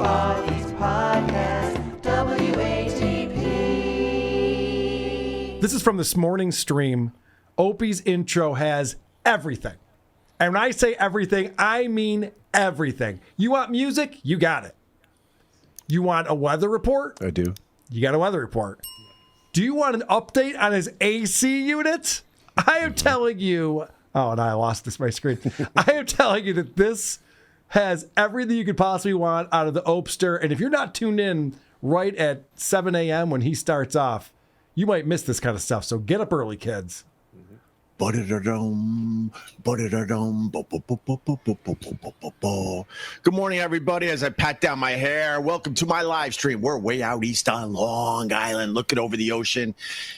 Squad East Podcast, WATP. This is from this morning's stream. Opie's intro has everything. And when I say everything, I mean everything. You want music? You got it. You want a weather report? I do. You got a weather report. Do you want an update on his AC unit? I am telling you. Oh, and I lost my screen. I am telling you that this has everything you could possibly want out of the Opster. And if you're not tuned in right at 7 a.m. when he starts off, you might miss this kind of stuff. So get up early, kids. Good morning, everybody. As I pat down my hair, welcome to my live stream. We're way out east on Long Island, looking over the ocean.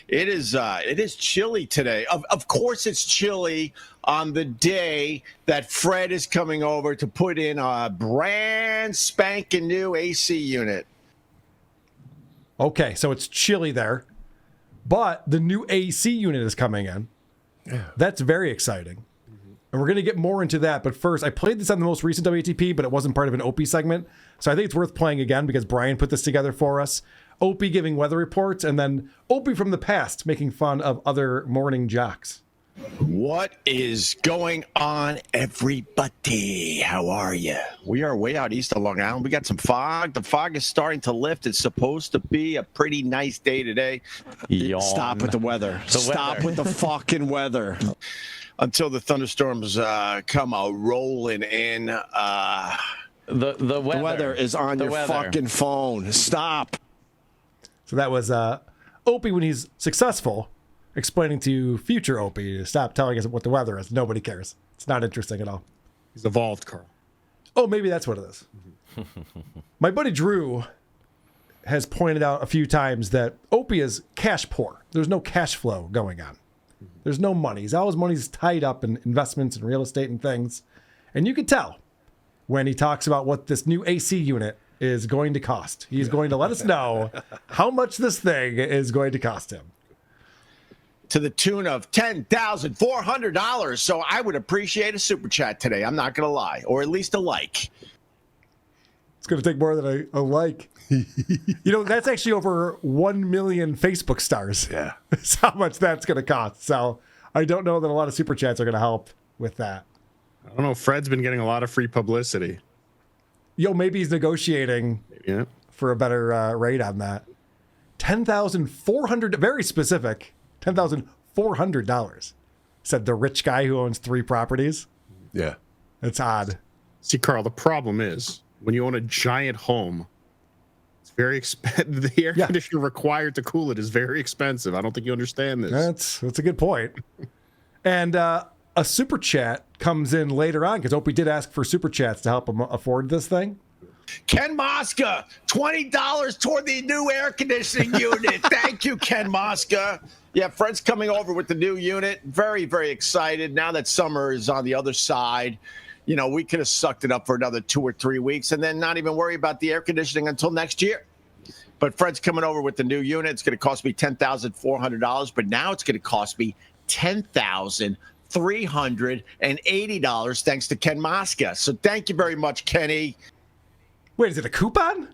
It is chilly today. Of course, it's chilly on the day that Fred is coming over to put in a brand spanking new AC unit. Okay, so it's chilly there, but the new AC unit is coming in. Yeah. That's very exciting. And we're going to get more into that. But first, I played this on the most recent WATP, but it wasn't part of an Opie segment. So I think it's worth playing again because Brian put this together for us. Opie giving weather reports, and then Opie from the past making fun of other morning jocks. What is going on, everybody? How are you? We are way out east of Long Island. We got some fog. The fog is starting to lift. It's supposed to be a pretty nice day today. Yawn. Stop with the weather. Stop with the fucking weather. Until the thunderstorms come rolling in. The weather is on your fucking phone. Stop. So that was Opie when he's successful, explaining to future Opie to stop telling us what the weather is. Nobody cares. It's not interesting at all. He's evolved, Carl. Oh, maybe that's what it is. My buddy Drew has pointed out a few times that Opie is cash poor. There's no cash flow going on. There's no money. All his money's tied up in investments and real estate and things. And you can tell when he talks about what this new AC unit is going to cost. He's going to let us know how much this thing is going to cost him. To the tune of $10,400. So I would appreciate a super chat today. I'm not going to lie, or at least a like. It's going to take more than a like. That's actually over 1 million Facebook stars. Yeah. That's how much that's going to cost. So I don't know that a lot of super chats are going to help with that. I don't know. Fred's been getting a lot of free publicity. Maybe he's negotiating for a better rate on that. $10,400, very specific. $10,400, said the rich guy who owns 3 properties. Yeah. It's odd. See, Carl, the problem is when you own a giant home, it's very expensive. The air conditioner required to cool it is very expensive. I don't think you understand this. That's a good point. And a super chat comes in later on because Opie did ask for super chats to help him afford this thing. Ken Mosca, $20 toward the new air conditioning unit. Thank you, Ken Mosca. Yeah, Fred's coming over with the new unit. Very, very excited. Now that summer is on the other side, we could have sucked it up for another 2 or 3 weeks and then not even worry about the air conditioning until next year. But Fred's coming over with the new unit. It's going to cost me $10,400, but now it's going to cost me $10,380 thanks to Ken Mosca. So thank you very much, Kenny. Wait, is it a coupon?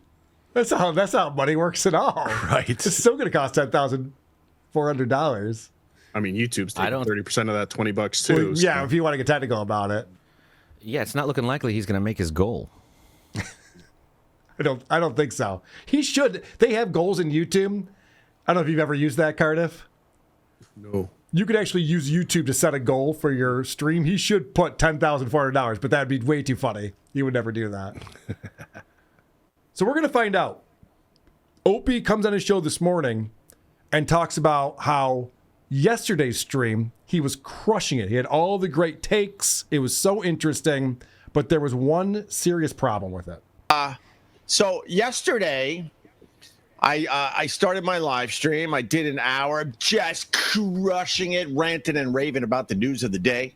That's how money works at all. Right. It's still going to cost $10,400. I mean, YouTube's taking 30% of that $20 too. Well, yeah, if you want to get technical about it. Yeah, it's not looking likely he's going to make his goal. I don't think so. He should. They have goals in YouTube. I don't know if you've ever used that, Cardiff. No. You could actually use YouTube to set a goal for your stream. He should put $10,400, but that'd be way too funny. He would never do that. So we're going to find out. Opie comes on his show this morning and talks about how yesterday's stream, he was crushing it. He had all the great takes. It was so interesting, but there was one serious problem with it. So yesterday, I started my live stream. I did an hour, just crushing it, ranting and raving about the news of the day.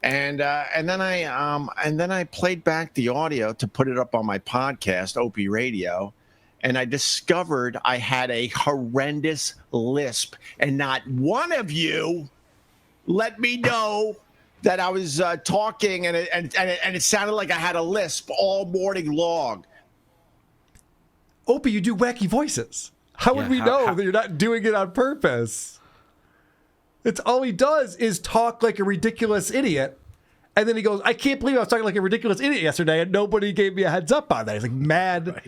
And then I played back the audio to put it up on my podcast, Opie Radio, and I discovered I had a horrendous lisp, and not one of you let me know that I was talking, and it sounded like I had a lisp all morning long. Opie, you do wacky voices. How would we know that you're not doing it on purpose? It's all he does is talk like a ridiculous idiot. And then he goes, I can't believe I was talking like a ridiculous idiot yesterday and nobody gave me a heads up on that. He's like mad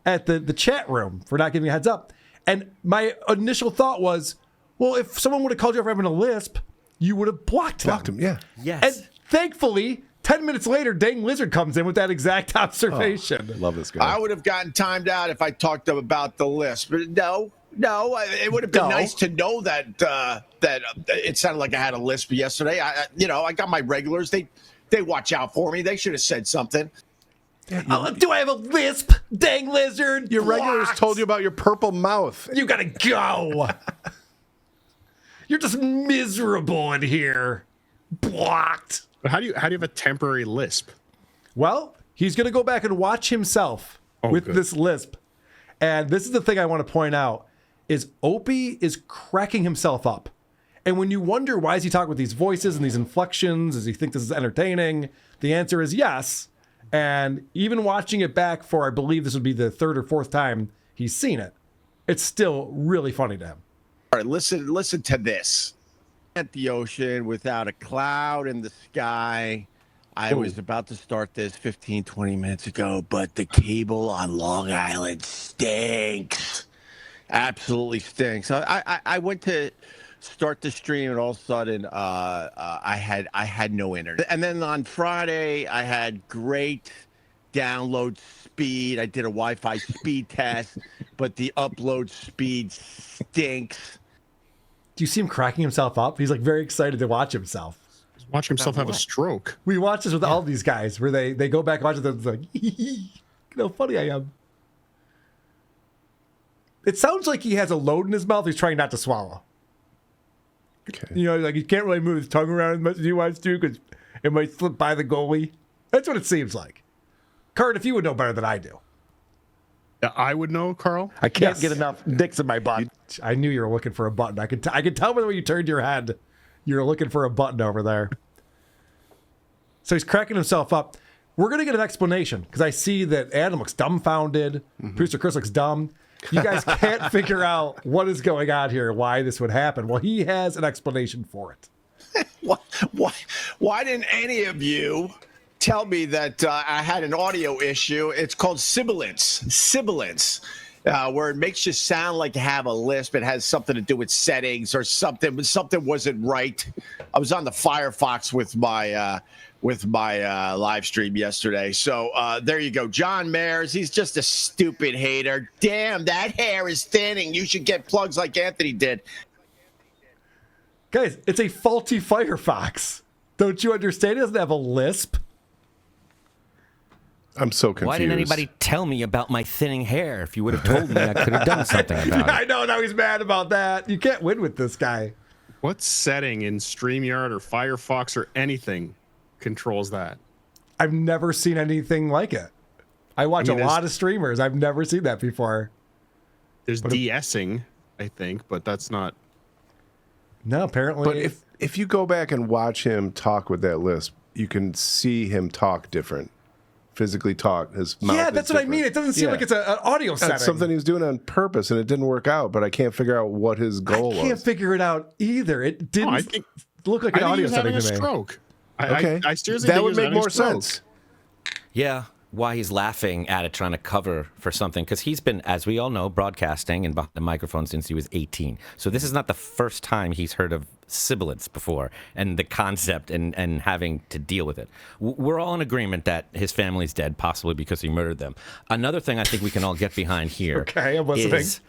at the chat room for not giving me a heads up. And my initial thought was, well, if someone would have called you for having a lisp, you would have blocked them. Yeah. Yes. And thankfully, 10 minutes later, Dang Lizard comes in with that exact observation. Love this guy. I would have gotten timed out if I talked about the list, but no, it would have been nice to know that it sounded like I had a lisp yesterday. I got my regulars. They watch out for me. They should have said something. Do I have a lisp? Dang Lizard. Your regulars told you about your purple mouth. You gotta go. You're just miserable in here. Blocked. But how do you have a temporary lisp? Well, he's gonna go back and watch himself with this lisp. And this is the thing I want to point out is Opie is cracking himself up. And when you wonder why is he talking with these voices and these inflections, does he think this is entertaining? The answer is yes. And even watching it back for, I believe this would be the third or fourth time he's seen it, it's still really funny to him. All right, listen to this. At the ocean without a cloud in the sky. I was about to start this 15, 20 minutes ago, but the cable on Long Island stinks. Absolutely stinks. I went to start the stream, and all of a sudden, I had no internet. And then on Friday, I had great download speed. I did a Wi-Fi speed test, but the upload speed stinks. Do you see him cracking himself up? He's like very excited to watch himself. He's watching himself have a stroke. We watch this with all these guys where they go back and watch it. It's like, you know how funny I am. It sounds like he has a load in his mouth he's trying not to swallow. Okay. You know, like he can't really move his tongue around as much as he wants to because it might slip by the goalie. That's what it seems like. Kurt, if you would know better than I do. I would know, Carl. I can't get enough dicks in my butt. I knew you were looking for a button. I could tell by the way you turned your head. You were looking for a button over there. So he's cracking himself up. We're going to get an explanation because I see that Adam looks dumbfounded. Producer Chris looks dumb. You guys can't figure out what is going on here, why this would happen. Well, he has an explanation for it. Why didn't any of you tell me that I had an audio issue? It's called sibilance, where it makes you sound like you have a lisp. It has something to do with settings or something. Something wasn't right. I was on the Firefox with my live stream yesterday. So there you go. John Mayers, he's just a stupid hater. Damn, that hair is thinning. You should get plugs like Anthony did. Guys, it's a faulty Firefox. Don't you understand? It doesn't have a lisp. I'm so confused. Why didn't anybody tell me about my thinning hair? If you would have told me, I could have done something about it. I know, now he's mad about that. You can't win with this guy. What setting in StreamYard or Firefox or anything controls that? I've never seen anything like it. I watch a lot of streamers. I've never seen that before. There's de-essing, I think, but that's not. No, apparently. But if you go back and watch him talk with that lisp, you can see him talk different. Physically talk. His mouth. Yeah, that's what I mean. It doesn't seem like it's an audio setting. That's something he was doing on purpose, and it didn't work out. But I can't figure out what his goal was. I can't figure it out either. It didn't look like an I think audio he was having setting a to me. stroke. Okay, I seriously that think he would was make having a more stroke. sense. Yeah, why he's laughing at it, trying to cover for something. Because he's been, as we all know, broadcasting and behind the microphone since he was 18. So this is not the first time he's heard of sibilance before and the concept and having to deal with it. We're all in agreement that his family's dead, possibly because he murdered them. Another thing I think we can all get behind here Okay, I'm listening. is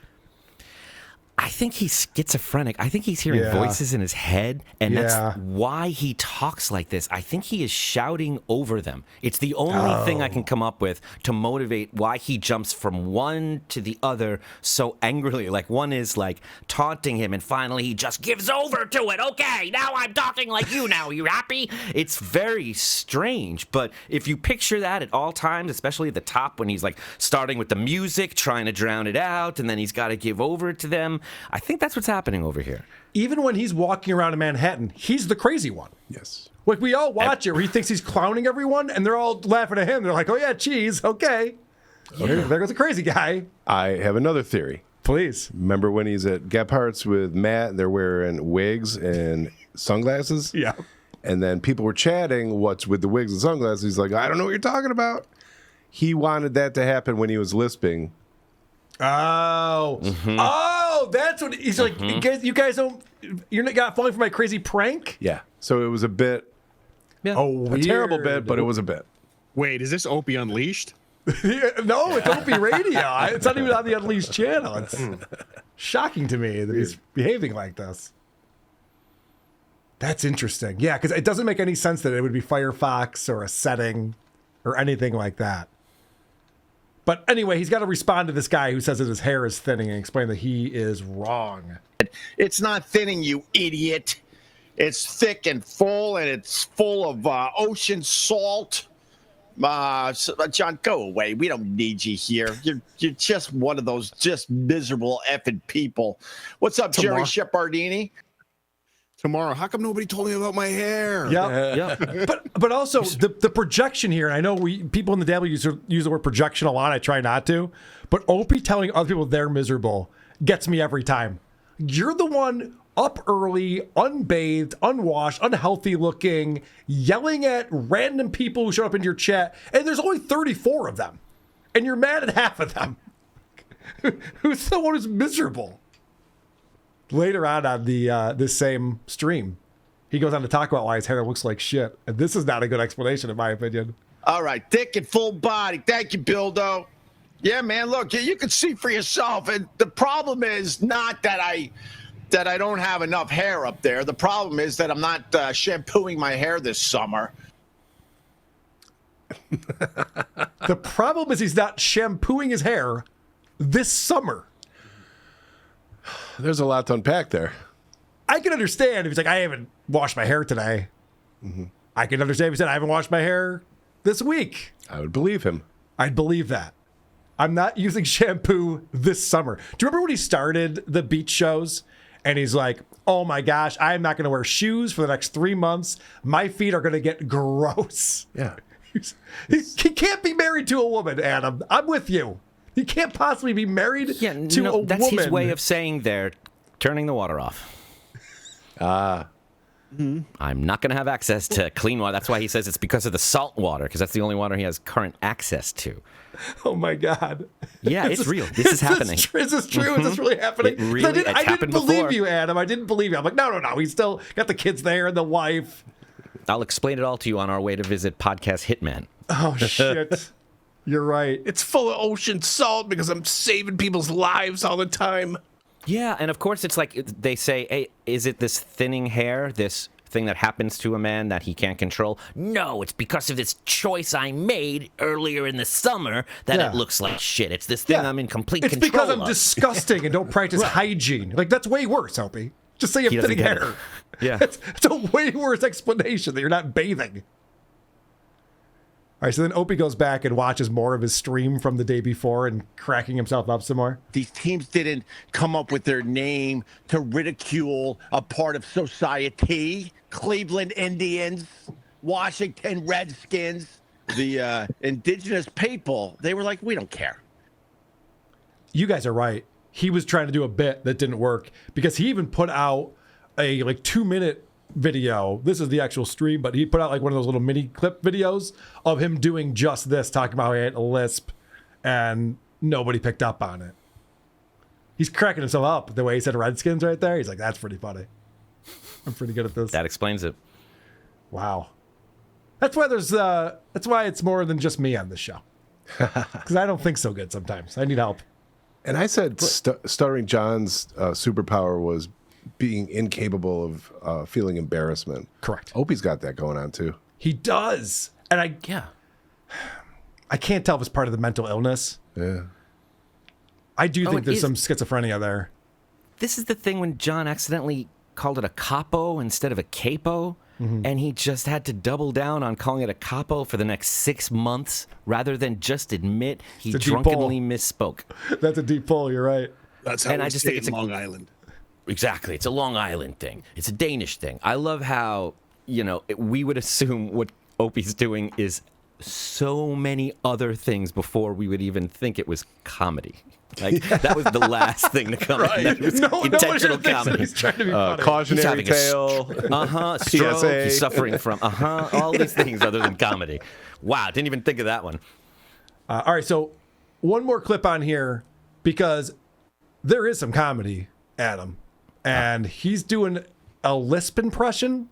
I think he's schizophrenic. I think he's hearing voices in his head, and that's why he talks like this. I think he is shouting over them. It's the only thing I can come up with to motivate why he jumps from one to the other so angrily. Like one is like taunting him, and finally he just gives over to it. Okay, now I'm talking like you now. You happy? It's very strange, but if you picture that at all times, especially at the top when he's like starting with the music, trying to drown it out, and then he's got to give over to them, I think that's what's happening over here. Even when he's walking around in Manhattan, he's the crazy one. Yes. Like we all watch it where he thinks he's clowning everyone and they're all laughing at him. They're like, oh yeah, cheese, okay. There goes a crazy guy. I have another theory. Please. Remember when he's at Gephardt's with Matt and they're wearing wigs and sunglasses? Yeah. And then people were chatting, what's with the wigs and sunglasses? He's like, I don't know what you're talking about. He wanted that to happen when he was lisping. Oh. Oh, that's what he's like. You guys don't, you're not falling for my crazy prank? Yeah. So it was a bit, Oh, a terrible bit, but it was a bit. Wait, is this Opie Unleashed? No, it's Opie Radio. It's not even on the Unleashed channel. It's shocking to me that he's behaving like this. That's interesting. Yeah, because it doesn't make any sense that it would be Firefox or a setting or anything like that. But anyway, he's got to respond to this guy who says that his hair is thinning and explain that he is wrong. It's not thinning, you idiot. It's thick and full, and it's full of ocean salt. John, go away. We don't need you here. You're just one of those just miserable effing people. What's up, Jerry Shepardini? Tomorrow. How come nobody told me about my hair? Yeah. But also the projection here, and I know people in the W use the word projection a lot. I try not to. But Opie telling other people they're miserable gets me every time. You're the one up early, unbathed, unwashed, unhealthy looking, yelling at random people who show up into your chat, and there's only 34 of them. And you're mad at half of them. Who's the one who's miserable? Later on the this same stream, he goes on to talk about why his hair looks like shit. And this is not a good explanation, in my opinion. All right, thick and full body. Thank you, Bildo. Yeah, man, look, you can see for yourself. And the problem is not that I don't have enough hair up there. The problem is that I'm not shampooing my hair this summer. The problem is he's not shampooing his hair this summer. There's a lot to unpack there. I can understand if he's like, I haven't washed my hair today. I can understand if he said, I haven't washed my hair this week. I would believe him. I'd believe that. I'm not using shampoo this summer. Do you remember when he started the beach shows? And he's like, oh my gosh, I'm not going to wear shoes for the next 3 months. My feet are going to get gross. Yeah. He can't be married to a woman, Adam. I'm with you. He can't possibly be married to a woman. That's his way of saying they're turning the water off. I'm not going to have access to clean water. That's why he says it's because of the salt water, because that's the only water he has current access to. Oh my God. Yeah, it's real. This is happening. Is this true? Is this really happening? It really, I didn't believe before. you, Adam. I didn't believe you. I'm like, no. He's still got the kids there and the wife. I'll explain it all to you on our way to visit Podcast Hitman. Oh, shit. You're right. It's full of ocean salt because I'm saving people's lives all the time. Yeah, and of course it's like they say, hey, is it this thinning hair, this thing that happens to a man that he can't control? No, it's because of this choice I made earlier in the summer that it looks like shit. It's this thing I'm in complete control of. It's because I'm disgusting and don't practice hygiene. Like, that's way worse, Opie. Just say you have thinning hair. Yeah. It's a way worse explanation that you're not bathing. All right, so then Opie goes back and watches more of his stream from the day before and cracking himself up some more. These teams didn't come up with their name to ridicule a part of society. Cleveland Indians, Washington Redskins, the indigenous people. They were like, we don't care. You guys are right. He was trying to do a bit that didn't work because he even put out a 2-minute video. This is the actual stream, but he put out like one of those little mini clip videos of him doing just this, talking about how he had a lisp, and nobody picked up on it. He's cracking himself up the way he said Redskins right there. He's like, that's pretty funny. I'm pretty good at this. That explains it. Wow. That's why that's why it's more than just me on this show. Because I don't think so good sometimes. I need help. And I said Stuttering John's superpower was being incapable of feeling embarrassment. Correct. Opie's got that going on too. He does. And I can't tell if it's part of the mental illness. Yeah. I do think there's some schizophrenia there. This is the thing when John accidentally called it a capo instead of a capo, and he just had to double down on calling it a capo for the next 6 months rather than just admit he drunkenly misspoke. That's a deep pull. You're right. That's how I just think it's Long Island. Exactly. It's a Long Island thing. It's a Danish thing. I love how, we would assume what Opie's doing is so many other things before we would even think it was comedy. Like that was the last thing to come. Right. That was intentional comedy. He's trying to be funny. Cautionary He's having tale. Stroke. PSA. He's suffering from all these things other than comedy. Wow, didn't even think of that one. All right, so one more clip on here because there is some comedy, Adam, and he's doing a lisp impression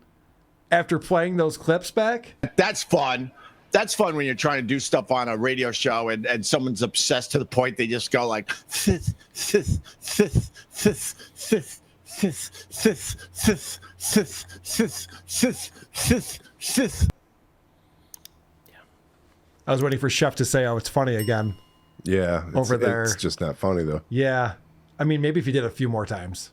after playing those clips back. That's fun. That's fun when you're trying to do stuff on a radio show and someone's obsessed to the point they just go like I was waiting for Chef to say, "Oh, it's funny again." Yeah, Over there. It's just not funny though. Yeah, I mean, maybe if he did it a few more times,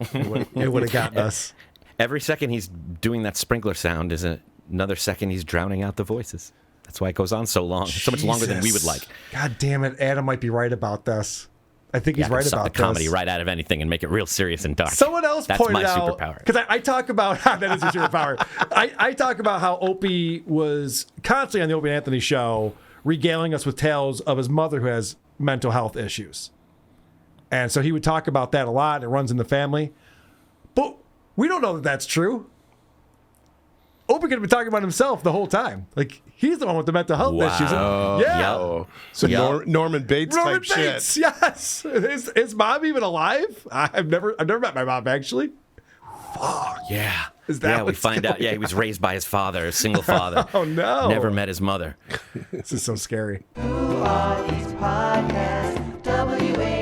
it would have gotten us. Every second he's doing that sprinkler sound is another second he's drowning out the voices. That's why it goes on so long. So much longer than we would like. God damn it, Adam might be right about this. I think he's Yeah, right suck about the comedy this. right out of anything and make it real serious and dark. Someone else That's pointed my out, superpower. because I talk about that is your superpower. I talk about how Opie was constantly on the Opie and Anthony show regaling us with tales of his mother who has mental health issues. And so he would talk about that a lot. It runs in the family. But we don't know that that's true. Opie could have been talking about himself the whole time. Like, he's the one with the mental health issues. Yeah. Oh, so Yep. Norman Bates Norman type Bates, shit. yes. Is mom even alive? I've never met my mom, actually. Yeah. Is that yeah, we what's find out. going Yeah, he was raised by his father, a single father. Oh, no. Never met his mother. This is so scary. Who are these podcasts? WA